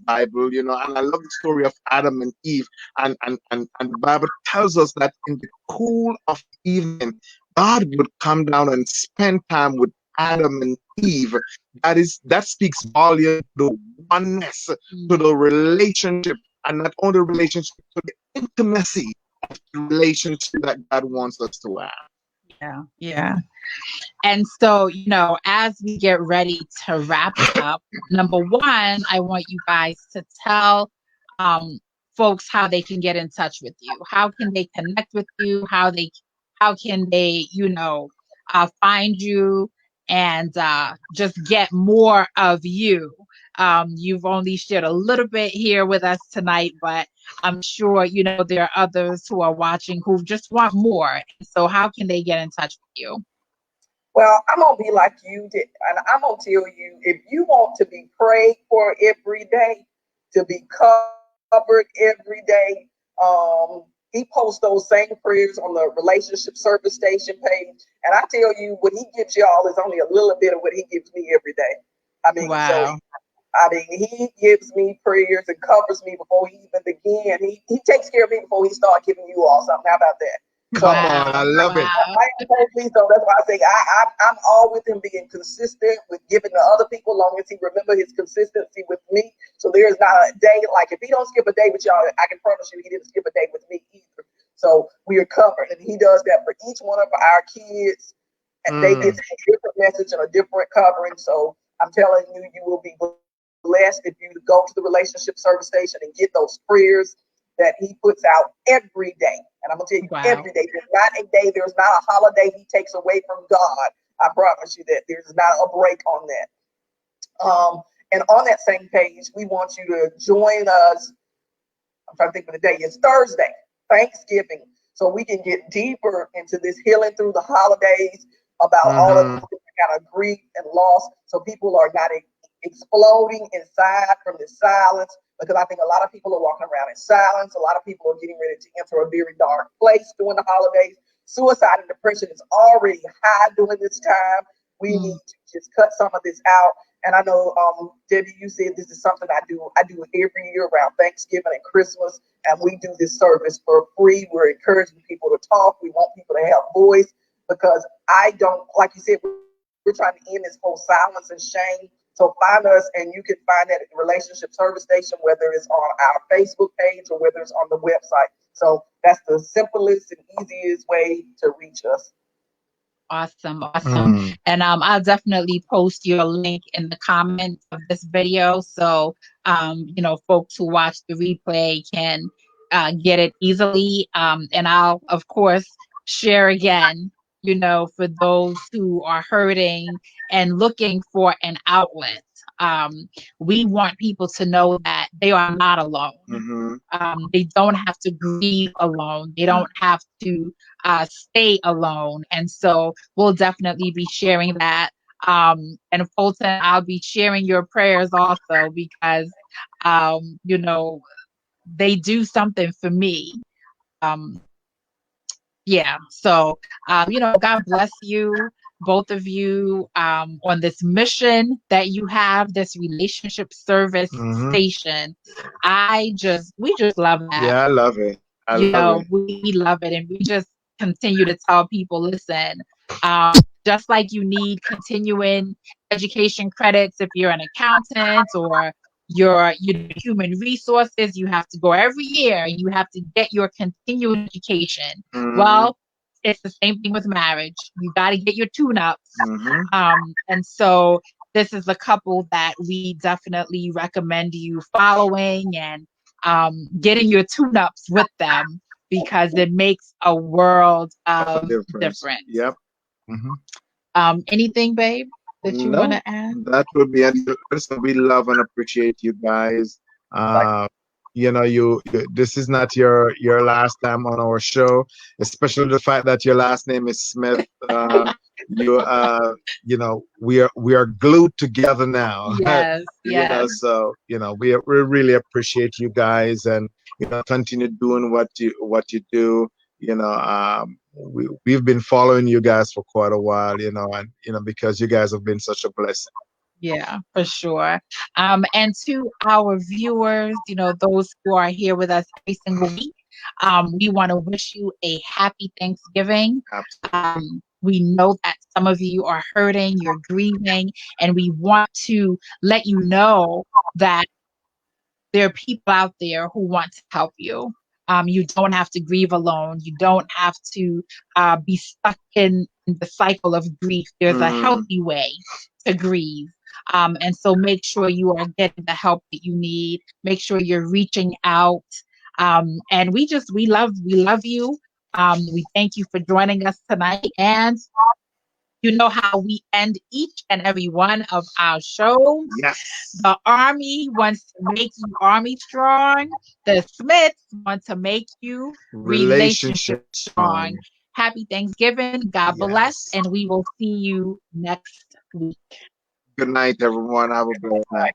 Bible, and I love the story of Adam and Eve. And the Bible tells us that in the cool of evening, God would come down and spend time with Adam and Eve. That speaks volume to the oneness, to the relationship, and not only relationship, to the intimacy of the relationship that God wants us to have. Yeah. And so, as we get ready to wrap up, number one, I want you guys to tell folks how they can get in touch with you. How can they connect with you? How can they, find you and just get more of you? You've only shared a little bit here with us tonight, but I'm sure, there are others who are watching who just want more. So how can they get in touch with you? Well, I'm going to be like you did, and I'm going to tell you, if you want to be prayed for every day, to be covered every day, he posts those same prayers on the Relationship Service Station page. And I tell you, what he gives y'all is only a little bit of what he gives me every day. I mean, wow. he gives me prayers and covers me before he even begins. He takes care of me before he starts giving you all something. How about that? Come on, I love it. So that's why I say I'm all with him being consistent with giving to other people, long as he remember his consistency with me. So there is not a day, like if he don't skip a day with y'all, I can promise you he didn't skip a day with me either. So we are covered, and he does that for each one of our kids, and they get a different message and a different covering. So I'm telling you, you will be blessed if you go to the Relationship Service Station and get those prayers that he puts out every day. And I'm going to tell you, every day. There's not a day, there's not a holiday he takes away from God. I promise you that there's not a break on that. And on that same page, we want you to join us. I'm trying to think of the day. It's Thursday, Thanksgiving. So we can get deeper into this healing through the holidays about all of the kind of grief and loss. So people are not exploding inside from the silence, because I think a lot of people are walking around in silence. A lot of people are getting ready to enter a very dark place during the holidays. Suicide and depression is already high during this time. We need to just cut some of this out. And I know, Debbie, you said this is something I do. I do it every year around Thanksgiving and Christmas, and we do this service for free. We're encouraging people to talk. We want people to have voice, because I don't, like you said, we're trying to end this whole silence and shame. So find us, and you can find that at the Relationship Service Station, whether it's on our Facebook page or whether it's on the website. So that's the simplest and easiest way to reach us. Awesome. And I'll definitely post your link in the comments of this video, so folks who watch the replay can get it easily. And I'll of course share again, for those who are hurting and looking for an outlet. We want people to know that they are not alone. They don't have to grieve alone. They don't have to stay alone. And so we'll definitely be sharing that. And Fulton, I'll be sharing your prayers also, because, they do something for me. So, God bless you, both of you, on this mission that you have, this relationship service station. We just love that. Yeah, I love it. We love it. And we just continue to tell people, listen, just like you need continuing education credits if you're an accountant or you're human resources, you have to go every year and you have to get your continuing education. Well, it's the same thing with marriage. You got to get your tune-ups. And so this is a couple that we definitely recommend you following and getting your tune-ups with them, because it makes a world of difference. Yep. Anything, babe, that you want to add? That would be it. Listen, we love and appreciate you guys. This is not your last time on our show, especially the fact that your last name is Smith. We are glued together now. Yes. So we really appreciate you guys, and continue doing what you do. We've been following you guys for quite a while, and because you guys have been such a blessing. Yeah, for sure. And to our viewers, those who are here with us every single week, we want to wish you a happy Thanksgiving. We know that some of you are hurting, you're grieving, and we want to let you know that there are people out there who want to help you. You don't have to grieve alone. You don't have to be stuck in the cycle of grief. There's a healthy way to grieve. And so make sure you are getting the help that you need. Make sure you're reaching out. And we love you. We thank you for joining us tonight. And you know how we end each and every one of our shows. Yes. The Army wants to make you Army strong. The Smiths want to make you relationship strong. Happy Thanksgiving. God bless. And we will see you next week. Good night, everyone. Have a good night.